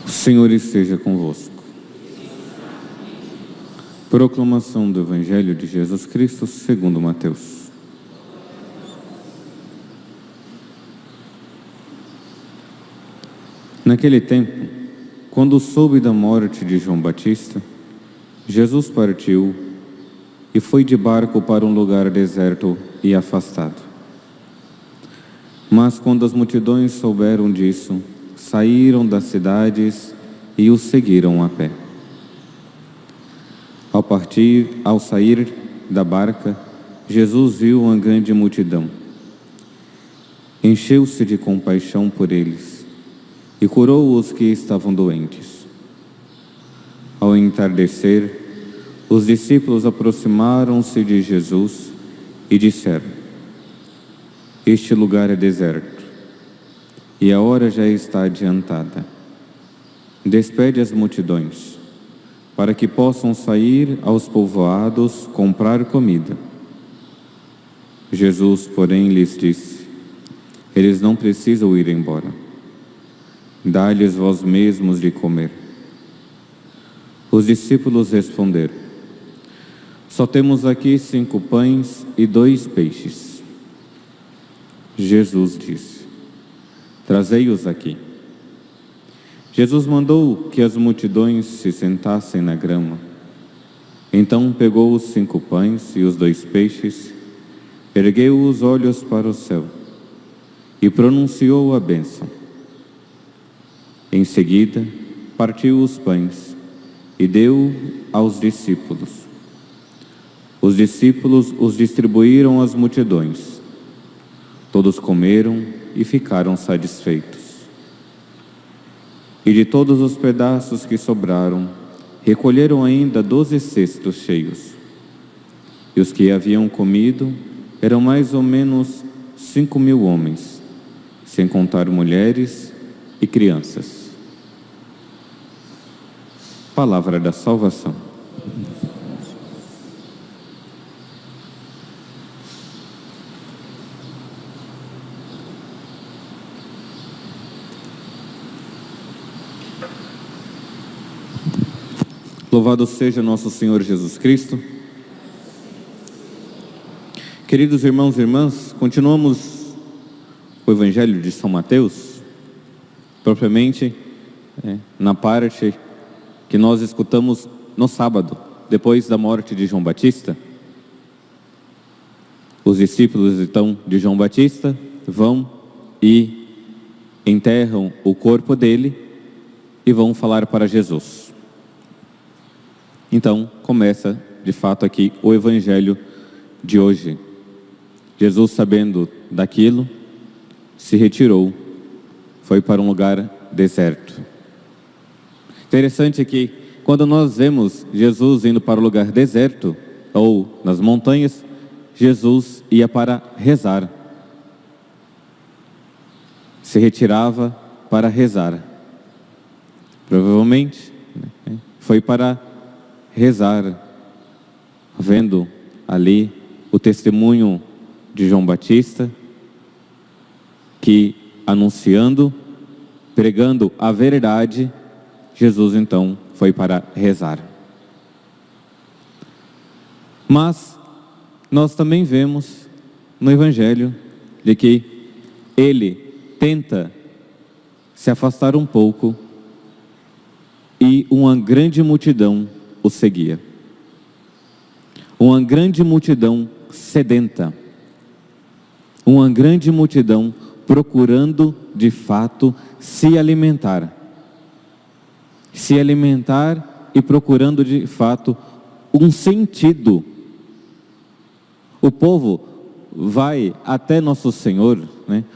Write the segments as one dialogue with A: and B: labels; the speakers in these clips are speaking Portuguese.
A: O Senhor esteja convosco. Proclamação do Evangelho de Jesus Cristo segundo Mateus. Naquele tempo, quando soube da morte de João Batista, Jesus partiu e foi de barco para um lugar deserto e afastado. Mas quando as multidões souberam disso, saíram das cidades e o seguiram a pé. Ao sair da barca, Jesus viu uma grande multidão. Encheu-se de compaixão por eles e curou os que estavam doentes. Ao entardecer, os discípulos aproximaram-se de Jesus e disseram: Este lugar é deserto e a hora já está adiantada. Despede as multidões, para que possam sair aos povoados comprar comida. Jesus, porém, lhes disse: Eles não precisam ir embora. Dá-lhes vós mesmos de comer. Os discípulos responderam: Só temos aqui 5 pães e 2 peixes. Jesus disse: Trazei-os aqui. Jesus mandou que as multidões se sentassem na grama. Então pegou os 5 pães e os 2 peixes, ergueu os olhos para o céu e pronunciou a bênção. Em seguida, partiu os pães e deu aos discípulos. Os discípulos os distribuíram às multidões. Todos comeram e ficaram satisfeitos. E de todos os pedaços que sobraram, recolheram ainda 12 cestos cheios. E os que haviam comido eram mais ou menos 5.000 homens, sem contar mulheres e crianças. Palavra da salvação. Louvado seja nosso Senhor Jesus Cristo. Queridos irmãos e irmãs, continuamos o Evangelho de São Mateus, propriamente na parte que nós escutamos no sábado, depois da morte de João Batista. Os discípulos então de João Batista vão e enterram o corpo dele e vão falar para Jesus. Então começa de fato aqui o Evangelho de hoje. Jesus, sabendo daquilo, se retirou, foi para um lugar deserto. Interessante que quando nós vemos Jesus indo para o lugar deserto ou nas montanhas, Jesus ia para rezar. Se retirava para rezar. Provavelmente foi para rezar, vendo ali o testemunho de João Batista, que anunciando, pregando a verdade, Jesus então foi para rezar. Mas nós também vemos no Evangelho de que ele tenta se afastar um pouco e uma grande multidão o seguia. Uma grande multidão sedenta. Uma grande multidão procurando de fato se alimentar. Se alimentar e procurando de fato um sentido. O povo vai até Nosso Senhor,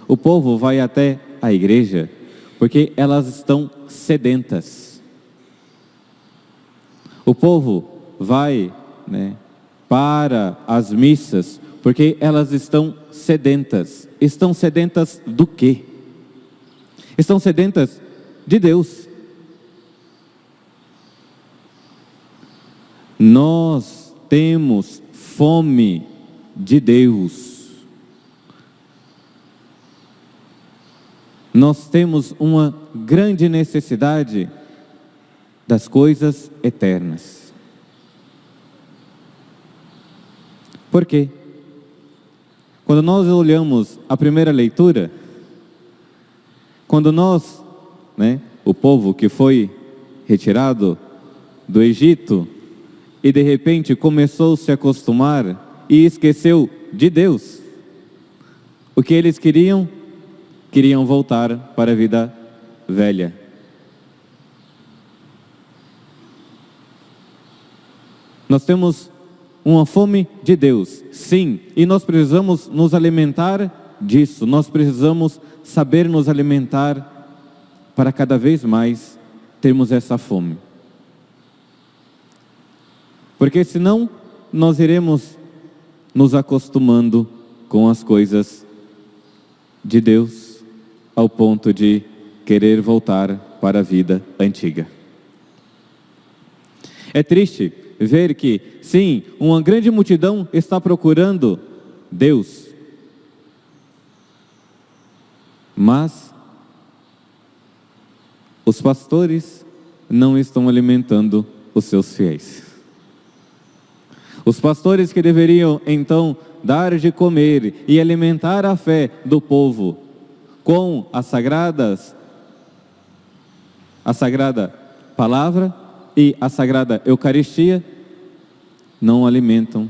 A: O povo vai até a igreja, porque elas estão sedentas. O povo vai, para as missas, porque elas estão sedentas. Estão sedentas do quê? Estão sedentas de Deus. Nós temos fome de Deus. Nós temos uma grande necessidade das coisas eternas. Por quê? Quando nós olhamos a primeira leitura, quando nós, o povo que foi retirado do Egito e de repente começou a se acostumar e esqueceu de Deus, o que eles queriam? Queriam voltar para a vida velha. Nós temos uma fome de Deus, sim, e nós precisamos nos alimentar disso, nós precisamos saber nos alimentar para cada vez mais termos essa fome. Porque senão nós iremos nos acostumando com as coisas de Deus ao ponto de querer voltar para a vida antiga. É triste ver que, sim, uma grande multidão está procurando Deus, mas os pastores não estão alimentando os seus fiéis. Os pastores que deveriam então dar de comer e alimentar a fé do povo com a sagrada palavra e a sagrada Eucaristia, não alimentam.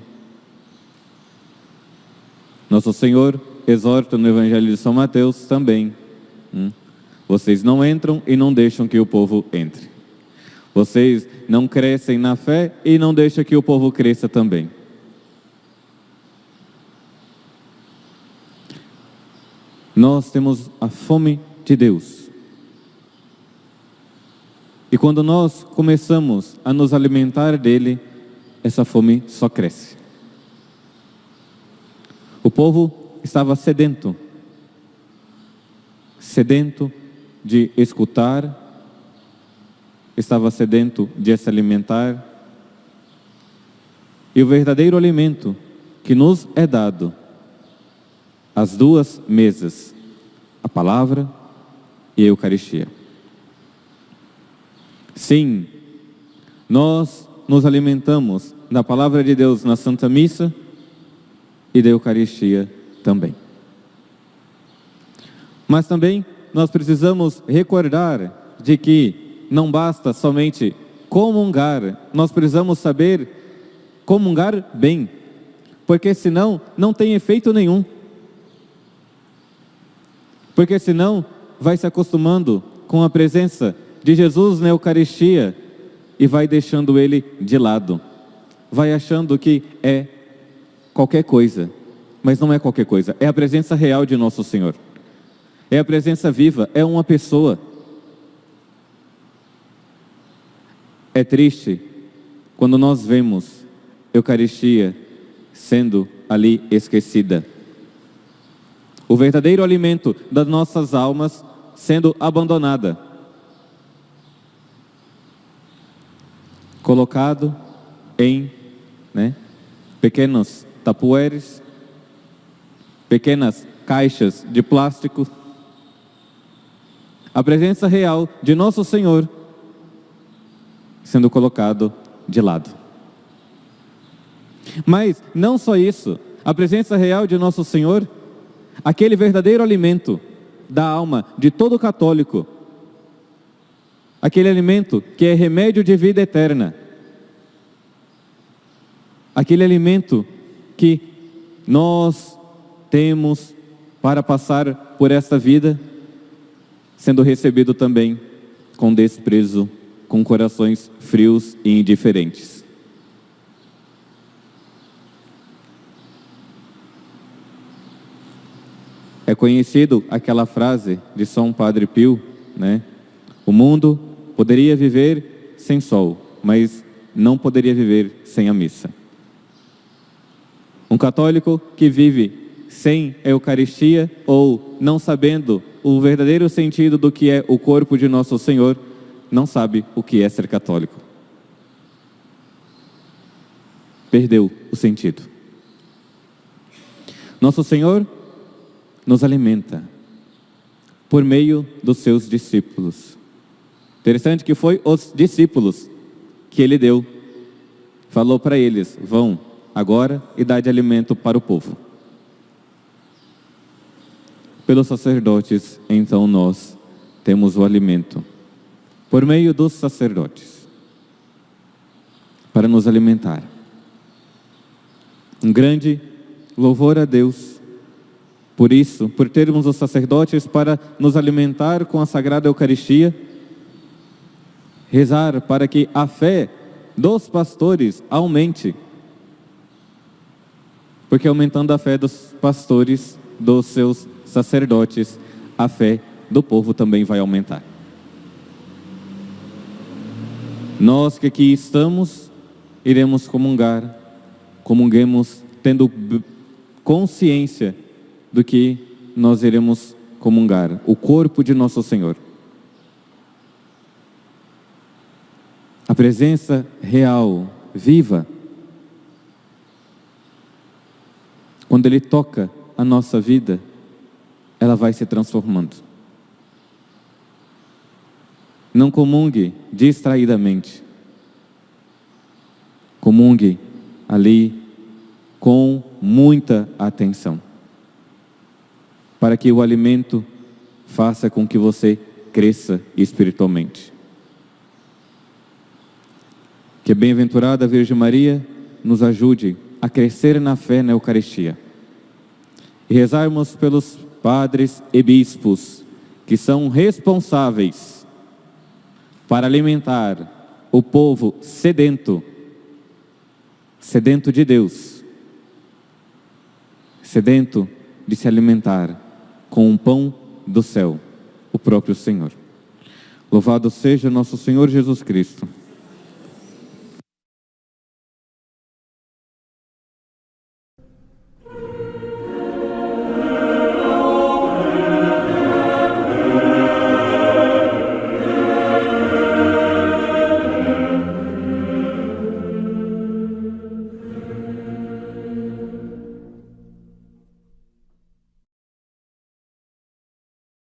A: Nosso Senhor exorta no Evangelho de São Mateus também: vocês não entram e não deixam que o povo entre. Vocês não crescem na fé e não deixam que o povo cresça também. Nós temos a fome de Deus. E quando nós começamos a nos alimentar dele, essa fome só cresce. O povo estava sedento de escutar, estava sedento de se alimentar. E o verdadeiro alimento que nos é dado, as duas mesas, a palavra e a Eucaristia. Sim, nós nos alimentamos da palavra de Deus na Santa Missa e da Eucaristia também. Mas também nós precisamos recordar de que não basta somente comungar, nós precisamos saber comungar bem, porque senão não tem efeito nenhum. Porque senão vai se acostumando com a presença de Jesus na Eucaristia e vai deixando ele de lado. Vai achando que é qualquer coisa, mas não é qualquer coisa, é a presença real de Nosso Senhor. É a presença viva, é uma pessoa. É triste quando nós vemos Eucaristia sendo ali esquecida. O verdadeiro alimento das nossas almas sendo abandonada. Colocado em pequenos tapueres, pequenas caixas de plástico. A presença real de Nosso Senhor sendo colocado de lado. Mas não só isso, a presença real de Nosso Senhor, aquele verdadeiro alimento da alma de todo católico, aquele alimento que é remédio de vida eterna, aquele alimento que nós temos para passar por esta vida, sendo recebido também com desprezo, com corações frios e indiferentes. É conhecido aquela frase de São Padre Pio, O mundo poderia viver sem sol, mas não poderia viver sem a missa. Um católico que vive sem a Eucaristia ou não sabendo o verdadeiro sentido do que é o corpo de Nosso Senhor, não sabe o que é ser católico. Perdeu o sentido. Nosso Senhor nos alimenta por meio dos seus discípulos. Interessante que foi os discípulos que ele deu. Falou para eles: vão agora e dá de alimento para o povo. Pelos sacerdotes, então nós temos o alimento, por meio dos sacerdotes, para nos alimentar. Um grande louvor a Deus por isso, por termos os sacerdotes para nos alimentar com a Sagrada Eucaristia. Rezar para que a fé dos pastores aumente, porque aumentando a fé dos pastores, dos seus sacerdotes, a fé do povo também vai aumentar. Nós que aqui estamos, iremos comungar, comunguemos tendo consciência do que nós iremos comungar, o corpo de nosso Senhor. A presença real, viva, quando Ele toca a nossa vida, ela vai se transformando. Não comungue distraidamente. Comungue ali com muita atenção, para que o alimento faça com que você cresça espiritualmente. Que a bem-aventurada Virgem Maria nos ajude a crescer na fé na Eucaristia. E rezarmos pelos padres e bispos que são responsáveis para alimentar o povo sedento de Deus, sedento de se alimentar com o pão do céu, o próprio Senhor. Louvado seja nosso Senhor Jesus Cristo.